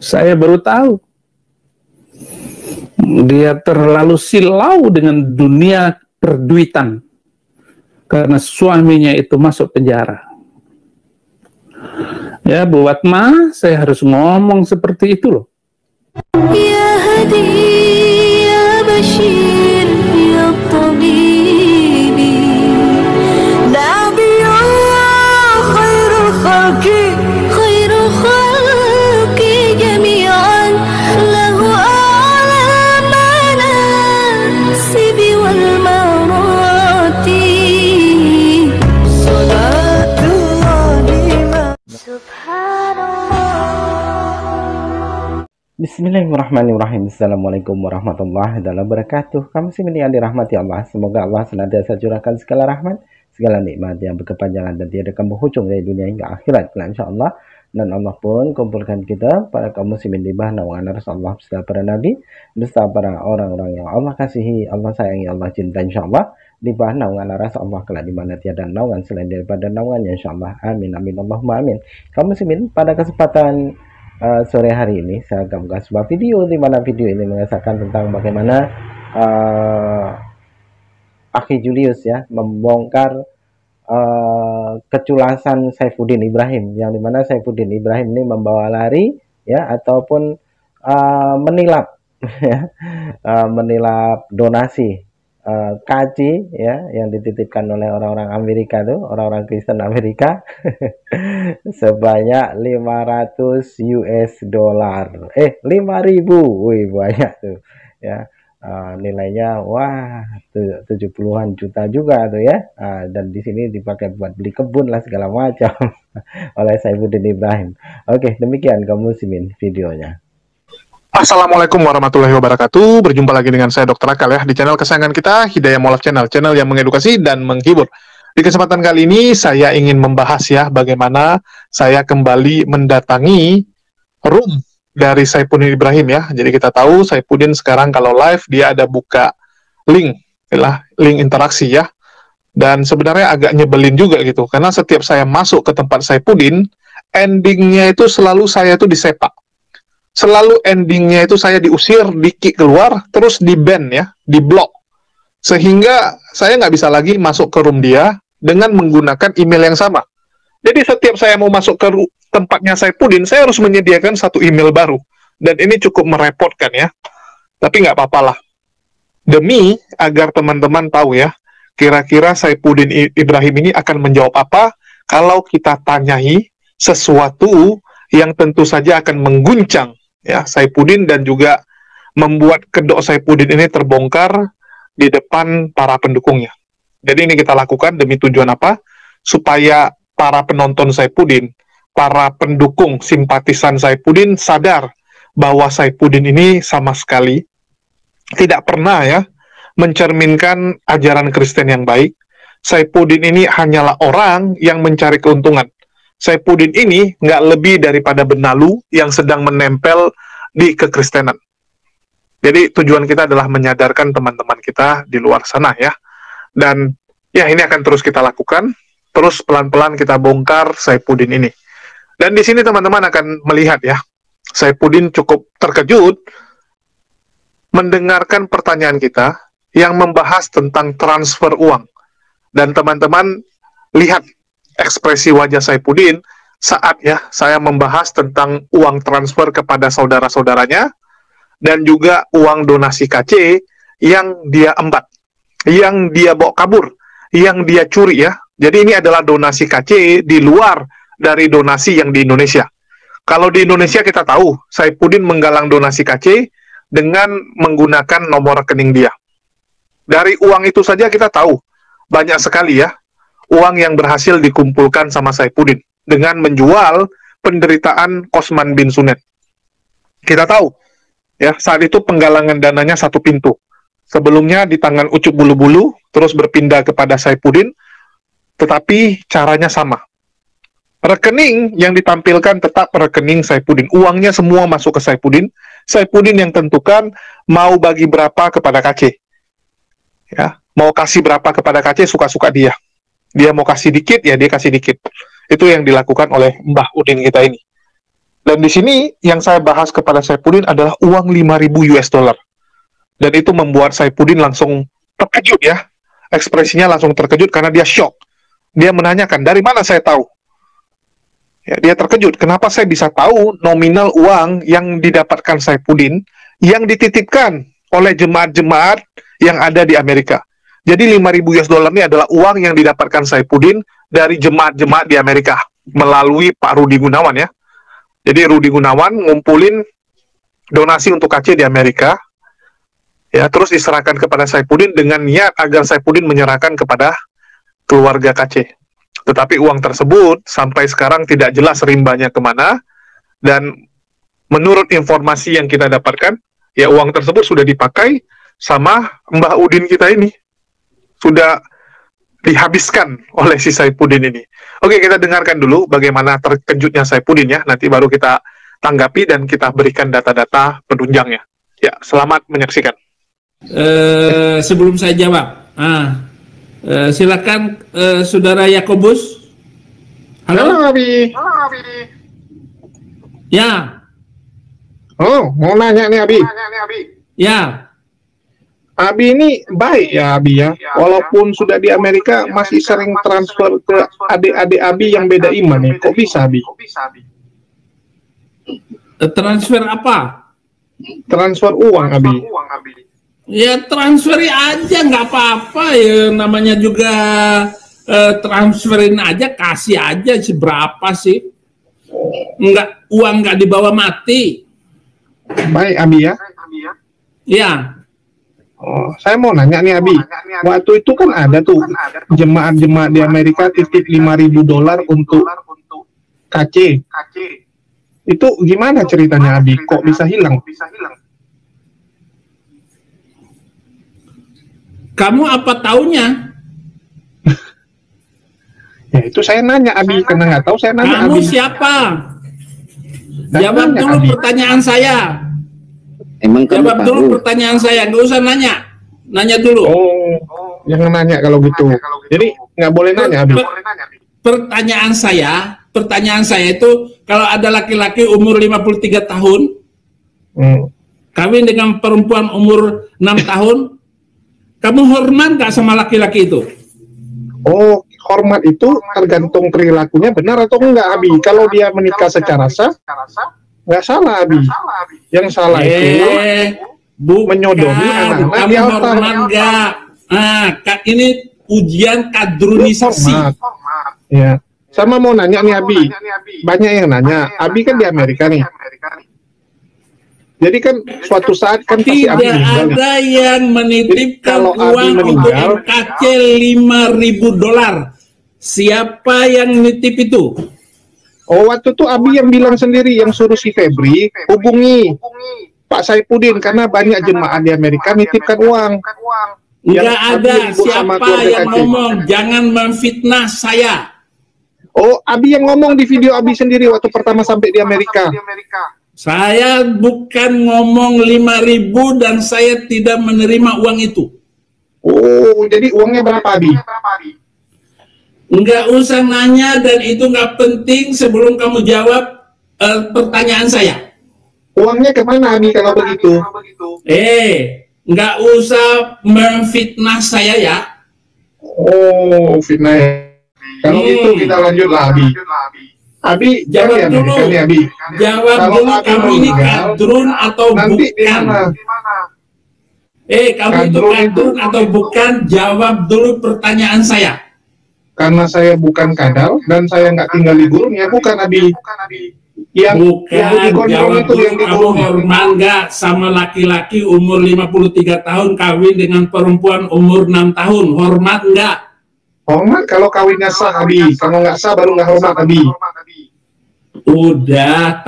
Saya baru tahu dia terlalu silau dengan dunia perduitan karena suaminya itu masuk penjara. Ya, buat saya harus ngomong seperti itu loh. Ya Hadi, ya Bashir, ya Tabibi, Nabiullah khairul khalqi jami'an, lahu a'la manasibi wal marati, salatullahi subhanallah. Bismillahirrahmanirrahim. Assalamualaikum warahmatullahi wabarakatuh. Kamu muslimin yang dirahmati Allah, semoga Allah senantiasa curahkan segala rahmat, segala nikmat yang berkepanjangan dan tiada berhujung dari dunia hingga akhirat, insyaallah. Dan Allah pun kumpulkan kita para kaum muslimin di bawah naungan Rasulullah beserta para nabi, beserta para orang-orang yang Allah kasihi, Allah sayangi, Allah cinta, insyaallah, di bawah naungan Rasulullah kelak di mana tiada naungan selain daripada naungannya, insyaallah. Amin amin Allahumma amin. Kaum muslimin, pada kesempatan sore hari ini saya akan membuat sebuah video di mana video ini mengisahkan tentang bagaimana Akhi Julius ya membongkar keculasan Saifuddin Ibrahim, yang dimana Saifuddin Ibrahim ini membawa lari ya ataupun menilap ya, menilap donasi kaji ya yang dititipkan oleh orang-orang Amerika tuh, orang-orang Kristen Amerika sebanyak 500 US dollar. 5.000. Wih, banyak tuh ya. Nilainya wah 70-an juta juga tuh ya. Dan di sini dipakai buat beli kebun lah segala macam oleh Saifuddin Ibrahim. Oke, demikian kaum muslimin videonya. Assalamualaikum warahmatullahi wabarakatuh. Berjumpa lagi dengan saya Dr. Akal ya di channel kesayangan kita, Hidayah Molaf Channel, channel yang mengedukasi dan menghibur. Di kesempatan kali ini saya ingin membahas ya bagaimana saya kembali mendatangi room dari Saifuddin Ibrahim ya. Jadi kita tahu Saifuddin sekarang kalau live dia ada buka link, link interaksi ya. Dan sebenarnya agak nyebelin juga gitu, karena setiap saya masuk ke tempat Saifuddin, endingnya itu selalu saya itu disepak. Selalu endingnya itu saya diusir, di-kick keluar, terus di-ban ya, di-block. Sehingga saya nggak bisa lagi masuk ke room dia dengan menggunakan email yang sama. Jadi setiap saya mau masuk ke tempatnya Saifuddin, saya harus menyediakan satu email baru. Dan ini cukup merepotkan ya. Tapi nggak apa-apa lah. Demi agar teman-teman tahu ya, kira-kira Saifuddin Ibrahim ini akan menjawab apa kalau kita tanyai sesuatu yang tentu saja akan mengguncang ya Saifuddin dan juga membuat kedok Saifuddin ini terbongkar di depan para pendukungnya. Jadi ini kita lakukan demi tujuan apa? Supaya para penonton Saifuddin, para pendukung simpatisan Saifuddin sadar bahwa Saifuddin ini sama sekali tidak pernah ya mencerminkan ajaran Kristen yang baik. Saifuddin ini hanyalah orang yang mencari keuntungan. Saifuddin ini nggak lebih daripada benalu yang sedang menempel di kekristenan. Jadi tujuan kita adalah menyadarkan teman-teman kita di luar sana ya. Dan ya ini akan terus kita lakukan, terus pelan-pelan kita bongkar Saifuddin ini. Dan di sini teman-teman akan melihat ya, Saifuddin cukup terkejut mendengarkan pertanyaan kita yang membahas tentang transfer uang. Dan teman-teman lihat ekspresi wajah Saifuddin saat ya saya membahas tentang uang transfer kepada saudara-saudaranya dan juga uang donasi KC yang dia embat, yang dia bawa kabur, yang dia curi ya. Jadi ini adalah donasi KC di luar dari donasi yang di Indonesia. Kalau di Indonesia kita tahu Saifuddin menggalang donasi KC dengan menggunakan nomor rekening dia. Dari uang itu saja kita tahu banyak sekali ya uang yang berhasil dikumpulkan sama Saifuddin dengan menjual penderitaan Kosman bin Sunet. Kita tahu, ya saat itu penggalangan dananya satu pintu. Sebelumnya di tangan Ucup Bulu-Bulu, terus berpindah kepada Saifuddin, tetapi caranya sama. Rekening yang ditampilkan tetap rekening Saifuddin. Uangnya semua masuk ke Saifuddin. Saifuddin yang tentukan mau bagi berapa kepada KC. Ya, mau kasih berapa kepada KC suka-suka dia. Dia mau kasih dikit, ya dia kasih dikit. Itu yang dilakukan oleh Mbah Udin kita ini. Dan di sini yang saya bahas kepada Saipudin adalah uang 5.000 US dollar. Dan itu membuat Saipudin langsung terkejut ya. Ekspresinya langsung terkejut karena dia shock. Dia menanyakan, dari mana saya tahu? Ya, dia terkejut, kenapa saya bisa tahu nominal uang yang didapatkan Saipudin yang dititipkan oleh jemaat-jemaat yang ada di Amerika. Jadi 5.000 US dollar ini adalah uang yang didapatkan Saipudin dari jemaat-jemaat di Amerika melalui Pak Rudi Gunawan ya. Jadi Rudi Gunawan ngumpulin donasi untuk KC di Amerika, ya, terus diserahkan kepada Saipudin dengan niat agar Saipudin menyerahkan kepada keluarga KC. Tetapi uang tersebut sampai sekarang tidak jelas rimbanya kemana, dan menurut informasi yang kita dapatkan, ya uang tersebut sudah dipakai sama Mbah Udin kita ini. Sudah dihabiskan oleh si Saipudin ini. Oke, kita dengarkan dulu bagaimana terkejutnya Saipudin ya. Nanti baru kita tanggapi dan kita berikan data-data penunjangnya. Ya, selamat menyaksikan. Sebelum saya jawab, silakan Saudara Yakobus. Halo, Abi. Ya. Oh, mau nanya nih, Abi. Ya. Abi ini baik ya, Abi ya. Walaupun sudah di Amerika, masih sering transfer ke adik-adik Abi yang beda iman nih. Kok bisa, Abi? Transfer apa? Transfer uang, Abi. Ya transferin aja, nggak apa-apa ya. Namanya juga transferin aja, kasih aja seberapa sih. Nggak, uang nggak dibawa mati. Baik, Abi ya. Ya. Oh, saya mau nanya nih, Abi. Waktu itu kan ada tuh jemaat-jemaat di Amerika titip 5.000 dolar untuk KC. Itu gimana ceritanya, Abi? Kok bisa hilang? Kamu apa taunya? Ya itu saya nanya, Abi. Karena nggak tahu saya nanya, Kamu Abi. siapa? Saya Jawab nanya, dulu Abi. pertanyaan saya. Emang kamu Jawab dulu tahu? pertanyaan saya, nggak usah nanya. Nanya dulu. Oh, jangan nanya kalau gitu. Jadi nggak boleh nanya, Abi. Pertanyaan saya itu, kalau ada laki-laki umur 53 tahun, kawin dengan perempuan umur 6 tahun, kamu hormat nggak sama laki-laki itu? Oh, hormat itu tergantung perilakunya benar atau enggak, Abi. Kalau dia menikah secara sah, nggak salah, Abi. Yang salah itu bukan, menyodomi anak-anak kamu di altar. hormat nggak? Nah, ini ujian kadrunisasi. Hormat. Ya. Sama mau nanya nih, Abi. Banyak yang nanya. Abi kan di Amerika nih. Jadi kan suatu saat kan pasti Tidak Abi meninggal nih. ada yang menitipkan Kalau Abi uang untuk meninggal, MKC 5.000 dolar. Siapa yang nitip itu? Oh, waktu itu Abi yang bilang sendiri, yang suruh si Febri hubungi Pak Saipudin karena banyak jemaah di Amerika nitipkan uang. Enggak Abi ada. ribut sama Siapa keluarga yang KC. ngomong? Jangan memfitnah saya. Oh, Abi yang ngomong di video Abi sendiri waktu pertama sampai di Amerika. Saya bukan ngomong 5.000 dan saya tidak menerima uang itu. Oh, jadi uangnya berapa, Abi? Enggak usah nanya dan itu nggak penting sebelum kamu jawab pertanyaan saya. Uangnya kemana, Abi, kalau begitu? Nggak usah memfitnah saya ya. Oh, fitnah. Kalau gitu kita lanjutlah, Abi. Abi, Jawab jangan dulu. ya, Abi. Jawab Kalau dulu, Abi kamu ini meninggal, kadrun atau nanti di bukan? mana? Kamu itu Kadrun kadrun atau bukan? Jawab dulu pertanyaan saya. Karena saya bukan kadal dan saya nggak tinggal di gurun, ya bukan, Abi. Yang Bukan, di kontrol jawab itu dulu, yang di kamu gurun. hormat nggak sama laki-laki umur 53 tahun kawin dengan perempuan umur 6 tahun? Hormat nggak? Hormat kalau kawinnya sah, Abi. Kalau nggak sah baru nggak hormat, Abi. Udah,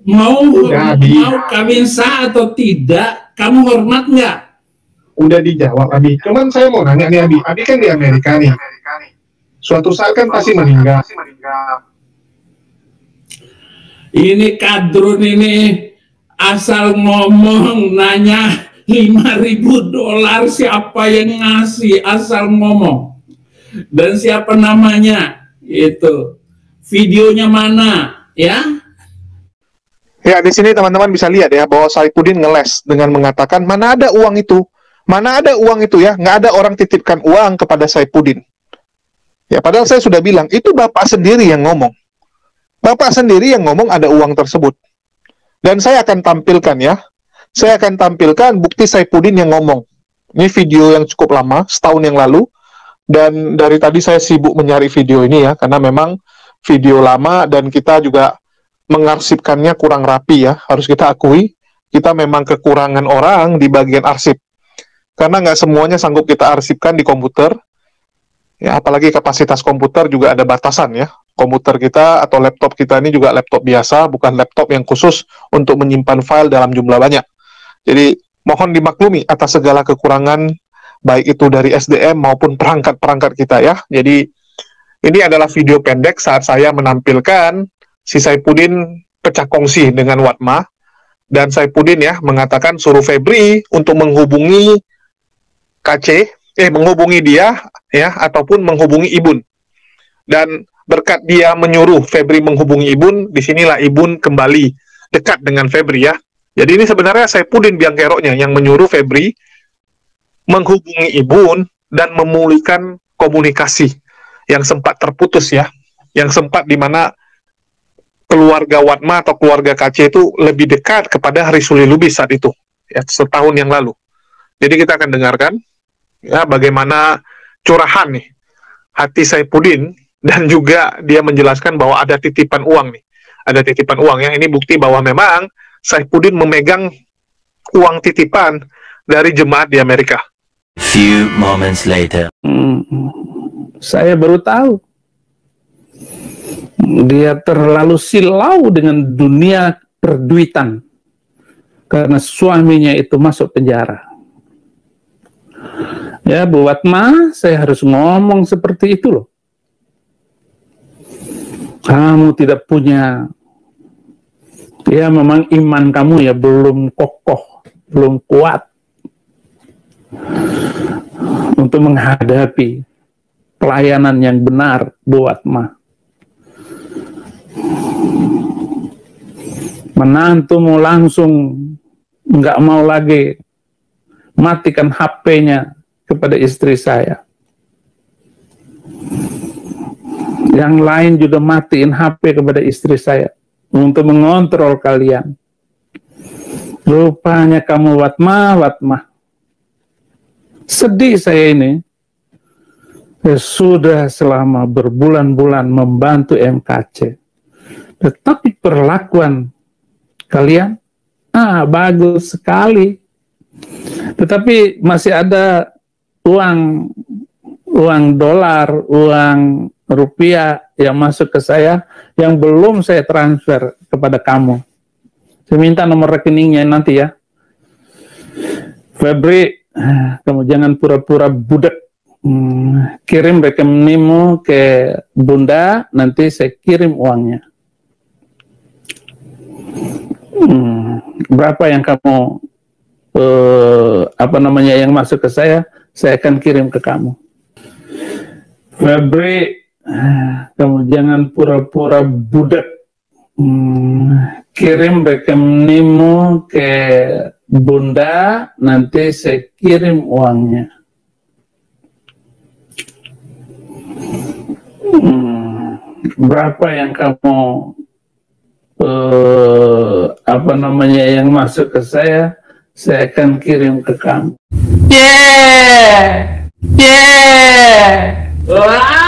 mau Udah, Abi. mau kawin sah atau tidak, kamu hormat nggak? Udah dijawab, Abi. Cuman saya mau nanya nih, Abi. Abi kan di Amerika nih. Suatu saat kan pasti meninggal. Ini kadrun ini asal ngomong nanya 5.000 dolar siapa yang ngasih, asal ngomong. Dan siapa namanya, itu videonya mana ya, Ya, di sini teman-teman bisa lihat ya bahwa Saifuddin ngeles dengan mengatakan mana ada uang itu, mana ada uang itu ya, nggak ada orang titipkan uang kepada Saifuddin. Ya, padahal saya sudah bilang itu bapak sendiri yang ngomong, bapak sendiri yang ngomong ada uang tersebut. Dan saya akan tampilkan ya, saya akan tampilkan bukti Saifuddin yang ngomong. Ini video yang cukup lama, setahun yang lalu, dan dari tadi saya sibuk mencari video ini ya, karena memang video lama dan kita juga mengarsipkannya kurang rapi ya, harus kita akui, kita memang kekurangan orang di bagian arsip, karena nggak semuanya sanggup kita arsipkan di komputer, ya, apalagi kapasitas komputer juga ada batasan ya, komputer kita atau laptop kita ini juga laptop biasa, bukan laptop yang khusus untuk menyimpan file dalam jumlah banyak, jadi mohon dimaklumi atas segala kekurangan, baik itu dari SDM maupun perangkat-perangkat kita ya. Jadi ini adalah video pendek saat saya menampilkan si Saifuddin pecah kongsi dengan Watma, dan Saifuddin ya mengatakan suruh Febri untuk menghubungi KC, menghubungi dia ya, ataupun menghubungi Ibun. Dan berkat dia menyuruh Febri menghubungi Ibun, disinilah Ibun kembali dekat dengan Febri ya. Jadi ini sebenarnya Saifuddin biang keroknya yang menyuruh Febri menghubungi Ibun dan memulihkan komunikasi yang sempat terputus ya, yang sempat di mana keluarga Watma atau keluarga KC itu lebih dekat kepada Risuli Lubis saat itu, ya, setahun yang lalu. Jadi kita akan dengarkan ya bagaimana curahan nih hati Saifuddin, dan juga dia menjelaskan bahwa ada titipan uang nih, ada titipan uang ya. Ini bukti bahwa memang Saifuddin memegang uang titipan dari jemaat di Amerika. Few moments later. Saya baru tahu. Dia terlalu silau dengan dunia perduitan karena suaminya itu masuk penjara. Ya, Bu Watma, saya harus ngomong seperti itu loh. Kamu tidak punya, ya memang iman kamu ya belum kokoh, belum kuat untuk menghadapi pelayanan yang benar, Bu Watma. Menantumu langsung nggak mau lagi matikan HP-nya kepada istri saya. Yang lain juga matiin HP kepada istri saya untuk mengontrol kalian. Rupanya kamu Watma. Sedih saya ini. Sudah selama berbulan-bulan membantu MKC. Tetapi perlakuan kalian bagus sekali. Tetapi masih ada uang dolar, uang rupiah yang masuk ke saya yang belum saya transfer kepada kamu. Saya minta nomor rekeningnya nanti ya. Febri, kamu jangan pura-pura budak. Kirim rekeningmu ke Bunda, nanti saya kirim uangnya. Berapa yang kamu yang masuk ke saya akan kirim ke kamu. Febri, kamu jangan pura-pura budak. Kirim rekeningmu ke Bunda, nanti saya kirim uangnya. Berapa yang kamu yang masuk ke saya akan kirim ke kamu. Wah,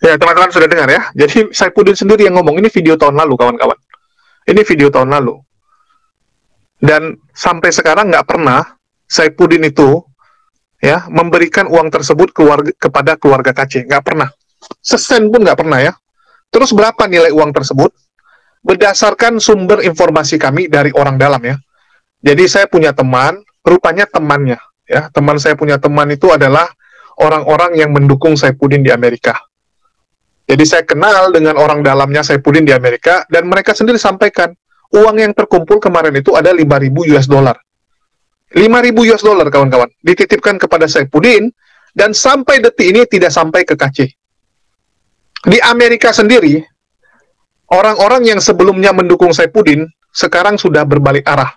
Ya, teman-teman sudah dengar ya. Jadi Saifuddin sendiri yang ngomong. Ini video tahun lalu, kawan-kawan. Ini video tahun lalu. Dan sampai sekarang nggak pernah Saifuddin itu ya memberikan uang tersebut kepada keluarga KC. Nggak pernah. Sesen pun nggak pernah ya. Terus berapa nilai uang tersebut? Berdasarkan sumber informasi kami dari orang dalam ya. Jadi saya punya teman, rupanya temannya ya. Teman saya punya teman itu adalah orang-orang yang mendukung Saifuddin di Amerika. Jadi saya kenal dengan orang dalamnya Saifuddin di Amerika, dan mereka sendiri sampaikan, uang yang terkumpul kemarin itu ada 5.000 US dollar. 5.000 US dollar, kawan-kawan. Dititipkan kepada Saifuddin, Dan sampai detik ini tidak sampai ke KC. Di Amerika sendiri, orang-orang yang sebelumnya mendukung Saifuddin sekarang sudah berbalik arah.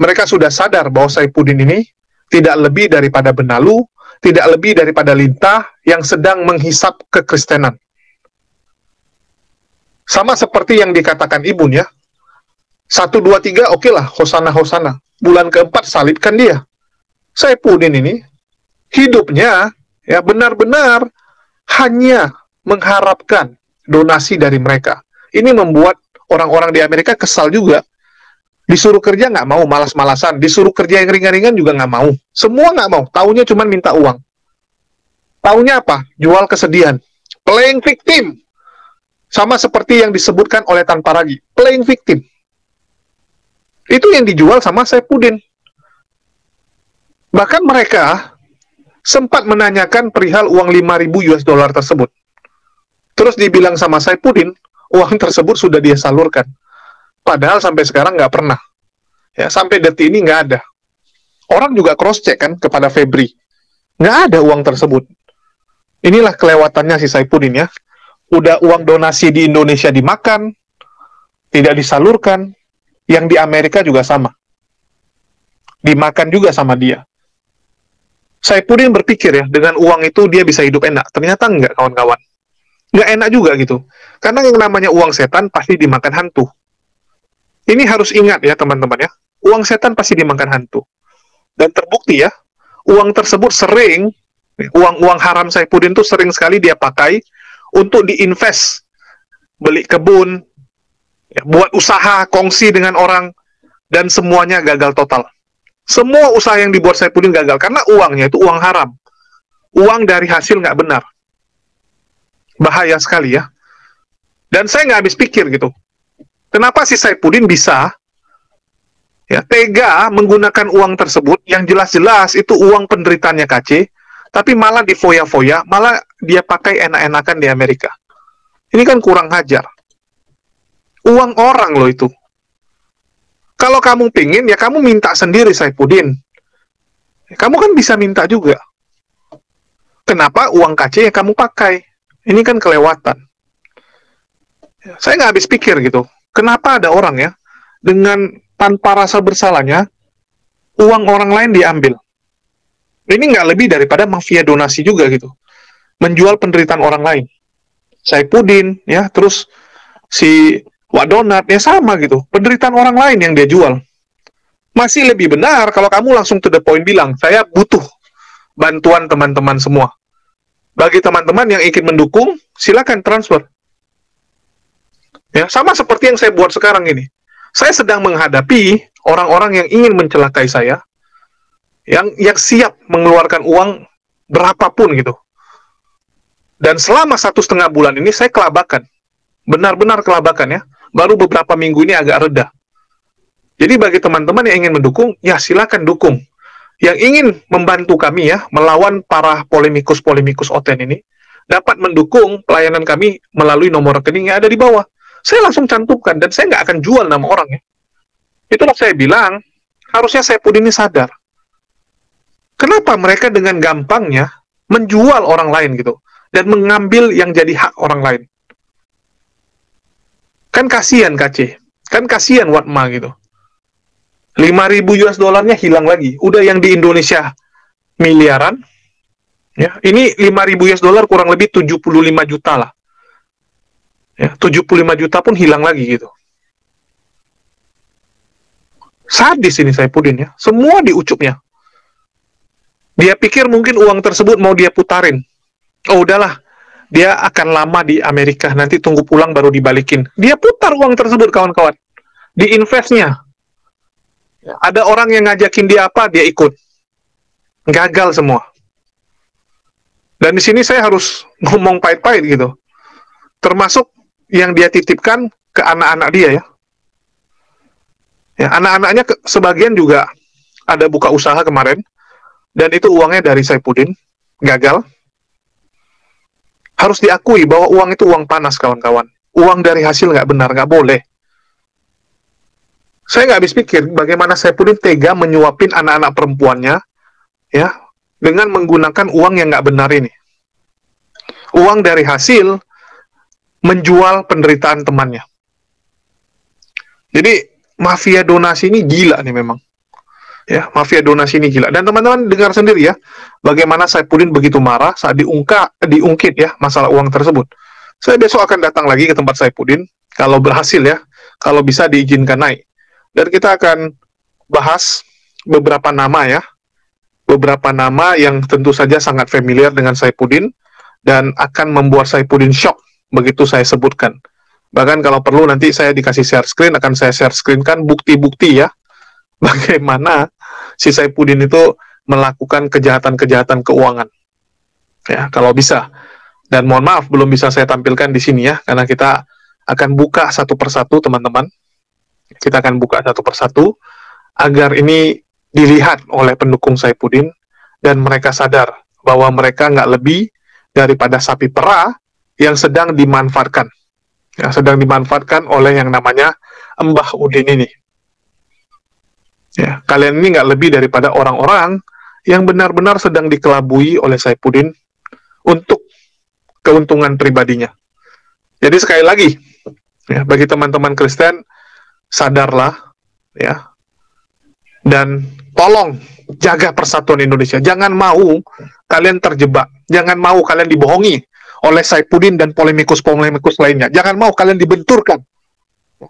Mereka sudah sadar bahwa Saifuddin ini tidak lebih daripada benalu, tidak lebih daripada lintah yang sedang menghisap kekristenan. Sama seperti yang dikatakan Ibun ya. 1, 2, 3, oke lah, hosana, hosana. Bulan keempat salibkan dia. Saifuddin ini hidupnya ya benar-benar hanya mengharapkan donasi dari mereka. Ini membuat orang-orang di Amerika kesal juga. Disuruh kerja nggak mau, malas-malasan. Disuruh kerja yang ringan-ringan juga nggak mau. Semua nggak mau. Taunya cuma minta uang. Taunya apa? Jual kesedihan. Playing victim. Sama seperti yang disebutkan oleh Tan Paragi. Playing victim. Itu yang dijual sama Saifuddin. Bahkan mereka sempat menanyakan perihal uang 5.000 US dollar tersebut. Terus dibilang sama Saifuddin, uang tersebut sudah dia salurkan. Padahal sampai sekarang nggak pernah. Ya, sampai detik ini nggak ada. Orang juga cross-check kan kepada Febri. Nggak ada uang tersebut. Inilah kelewatannya si Saifuddin ya. Udah uang donasi di Indonesia dimakan, tidak disalurkan. Yang di Amerika juga sama. Dimakan juga sama dia. Saifuddin berpikir ya, dengan uang itu dia bisa hidup enak. Ternyata enggak, kawan-kawan. Enggak enak juga gitu. Karena yang namanya uang setan pasti dimakan hantu. Ini harus ingat ya teman-teman ya. Uang setan pasti dimakan hantu. Dan terbukti ya, uang tersebut sering, uang-uang haram Saifuddin itu sering sekali dia pakai untuk diinvest. Beli kebun, ya, buat usaha, kongsi dengan orang, dan semuanya gagal total. Semua usaha yang dibuat Saifuddin gagal, karena uangnya itu uang haram. Uang dari hasil nggak benar. Bahaya sekali ya. Dan saya nggak habis pikir gitu. Kenapa si Saifuddin bisa ya tega menggunakan uang tersebut, yang jelas-jelas itu uang penderitaannya KC, tapi malah difoya-foya, malah dia pakai enak-enakan di Amerika. Ini kan kurang ajar. Uang orang loh itu. Kalau kamu pingin, ya kamu minta sendiri Saifuddin. Kamu kan bisa minta juga. Kenapa uang KC yang kamu pakai? Ini kan kelewatan. Saya nggak habis pikir gitu. Kenapa ada orang ya, dengan tanpa rasa bersalahnya, uang orang lain diambil. Ini nggak lebih daripada mafia donasi juga gitu. Menjual penderitaan orang lain. Saifuddin, ya, terus si Wak Donat, ya sama gitu. Penderitaan orang lain yang dia jual. Masih lebih benar kalau kamu langsung to the point bilang, saya butuh bantuan teman-teman semua. Bagi teman-teman yang ingin mendukung, silakan transfer. Ya, sama seperti yang saya buat sekarang ini. Saya sedang menghadapi orang-orang yang ingin mencelakai saya, yang siap mengeluarkan uang berapapun gitu. Dan selama 1,5 bulan ini saya kelabakan. Benar-benar kelabakan ya. Baru beberapa minggu ini agak reda. Jadi bagi teman-teman yang ingin mendukung, ya silakan dukung. Yang ingin membantu kami ya, melawan para polemikus-polemikus Oten ini, dapat mendukung pelayanan kami melalui nomor rekening yang ada di bawah. Saya langsung cantumkan, dan saya nggak akan jual nama orang ya. Itulah saya bilang, harusnya Saifuddin ini sadar. Kenapa mereka dengan gampangnya menjual orang lain gitu, dan mengambil yang jadi hak orang lain? Kan kasihan KC, kan kasihan Watma gitu. 5.000 US dollarnya hilang lagi. Udah yang di Indonesia miliaran, ya ini 5.000 US dollar kurang lebih 75 juta lah. Ya, 75 juta pun hilang lagi gitu. Sadis ini Saifuddin ya. Semua diucupnya. Dia pikir mungkin uang tersebut mau dia putarin. Oh udahlah, dia akan lama di Amerika, nanti tunggu pulang baru dibalikin. Dia putar uang tersebut kawan-kawan. Di investnya. Ada orang yang ngajakin dia apa, dia ikut. Gagal semua. Dan di sini saya harus ngomong pahit-pahit gitu. Termasuk yang dia titipkan ke anak-anak dia ya. Ya, anak-anaknya sebagian juga ada buka usaha kemarin, dan itu uangnya dari Saifuddin, gagal. Harus diakui bahwa uang itu uang panas kawan-kawan. Uang dari hasil nggak benar, nggak boleh. Saya nggak habis pikir bagaimana Saifuddin tega menyuapin anak-anak perempuannya, ya, dengan menggunakan uang yang nggak benar ini. Uang dari hasil menjual penderitaan temannya. Jadi mafia donasi ini gila nih memang. Ya, mafia donasi ini gila. Dan teman-teman dengar sendiri ya, bagaimana Saifuddin begitu marah saat diungkit ya masalah uang tersebut. Saya besok akan datang lagi ke tempat Saifuddin, kalau berhasil ya, kalau bisa diizinkan naik. Dan kita akan bahas beberapa nama ya, beberapa nama yang tentu saja sangat familiar dengan Saifuddin, dan akan membuat Saifuddin shock begitu saya sebutkan. Bahkan kalau perlu nanti saya dikasih share screen, akan saya share screenkan bukti-bukti ya, bagaimana si Saifuddin itu melakukan kejahatan-kejahatan keuangan. Ya, kalau bisa. Dan mohon maaf, belum bisa saya tampilkan di sini ya, karena kita akan buka satu persatu, teman-teman. Kita akan buka satu persatu, agar ini dilihat oleh pendukung Saifuddin, dan mereka sadar bahwa mereka nggak lebih daripada sapi perah yang sedang dimanfaatkan. Yang sedang dimanfaatkan oleh yang namanya Mbah Udin ini. Ya, kalian ini nggak lebih daripada orang-orang yang benar-benar sedang dikelabui oleh Saifuddin untuk keuntungan pribadinya. Jadi sekali lagi, ya, bagi teman-teman Kristen, sadarlah, ya, dan tolong jaga persatuan Indonesia. Jangan mau kalian terjebak, jangan mau kalian dibohongi oleh Saifuddin dan polemikus-polemikus lainnya. Jangan mau kalian dibenturkan.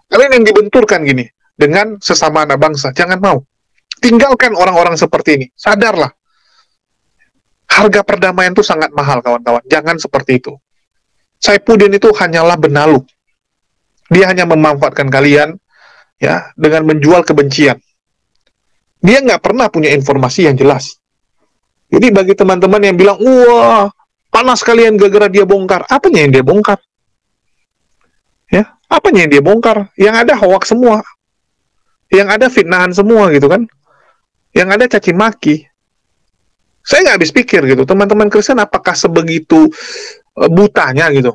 Kalian yang dibenturkan gini dengan sesama anak bangsa, jangan mau. Tinggalkan orang-orang seperti ini. Sadarlah. Harga perdamaian itu sangat mahal, kawan-kawan. Jangan seperti itu. Saifuddin itu hanyalah benalu. Dia hanya memanfaatkan kalian ya dengan menjual kebencian. Dia nggak pernah punya informasi yang jelas. Jadi bagi teman-teman yang bilang, wah, panas kalian gara-gara dia bongkar. Apanya yang dia bongkar? Ya, apanya yang dia bongkar? Yang ada hoax semua. Yang ada fitnahan semua gitu kan. Yang ada caci maki. Saya nggak habis pikir gitu, teman-teman Kristen apakah sebegitu butanya gitu?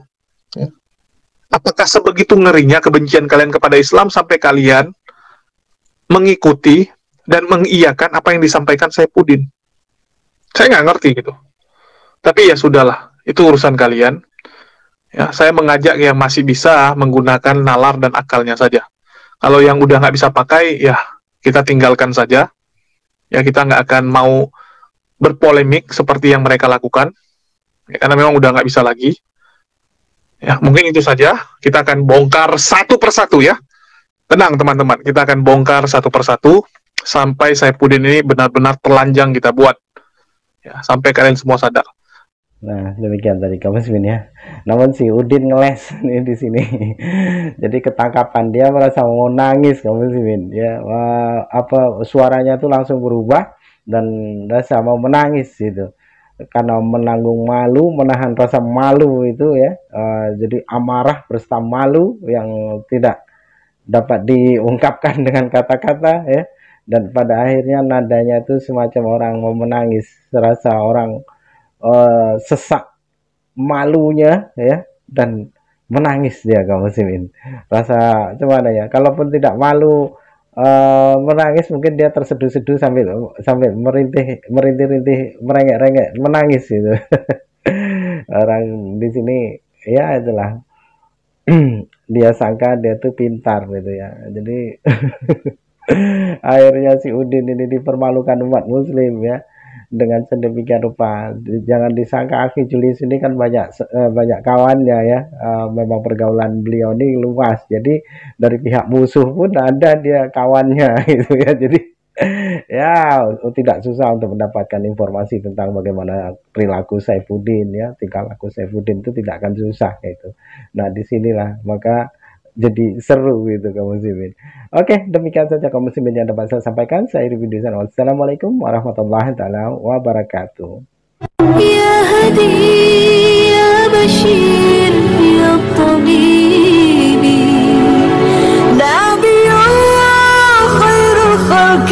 Apakah sebegitu ngerinya kebencian kalian kepada Islam sampai kalian mengikuti dan mengiyakan apa yang disampaikan Saifuddin? Saya nggak ngerti gitu. Tapi ya sudahlah, itu urusan kalian. Ya, saya mengajak yang masih bisa menggunakan nalar dan akalnya saja. Kalau yang udah nggak bisa pakai, ya kita tinggalkan saja. Ya, kita nggak akan mau berpolemik seperti yang mereka lakukan. Ya, karena memang udah nggak bisa lagi. Ya, mungkin itu saja. Kita akan bongkar satu persatu ya. Tenang teman-teman, kita akan bongkar satu persatu sampai Saifuddin ini benar-benar telanjang kita buat. Ya, sampai kalian semua sadar. Nah, demikian tadi Kamus Min ya. Namun si Udin ngeles nih di sini. Jadi ketangkapan dia merasa mau nangis Kamus Min ya. Wah, apa suaranya tuh langsung berubah dan rasa mau menangis gitu. Karena menanggung malu, menahan rasa malu itu ya. Jadi amarah beserta malu yang tidak dapat diungkapkan dengan kata-kata ya. Dan pada akhirnya nadanya itu semacam orang mau menangis, serasa orang sesak malunya ya, dan menangis dia kaum muslimin. Rasa gimana ya, kalaupun tidak malu menangis, mungkin dia terseduh-seduh sambil merintih merengek-rengek menangis gitu. Orang di sini ya itulah dia sangka dia tuh pintar gitu ya, jadi akhirnya si Udin ini dipermalukan umat muslim ya dengan sedemikian rupa. Jangan disangka Akhi Julius ini kan banyak kawannya ya. Memang pergaulan beliau ini luas. Jadi dari pihak musuh pun ada dia kawannya gitu ya. Jadi ya tidak susah untuk mendapatkan informasi tentang bagaimana perilaku Saifuddin ya. Tingkah laku Saifuddin itu tidak akan susah gitu. Nah, disinilah maka jadi seru gitu kaum muslimin. Oke, demikian saja kaum muslimin yang dapat saya sampaikan. Saya Iri Bidusan. Wassalamualaikum warahmatullahi taala wabarakatuh. يا هدي يا بشير يا طبيبي دع بي الله خير الخلق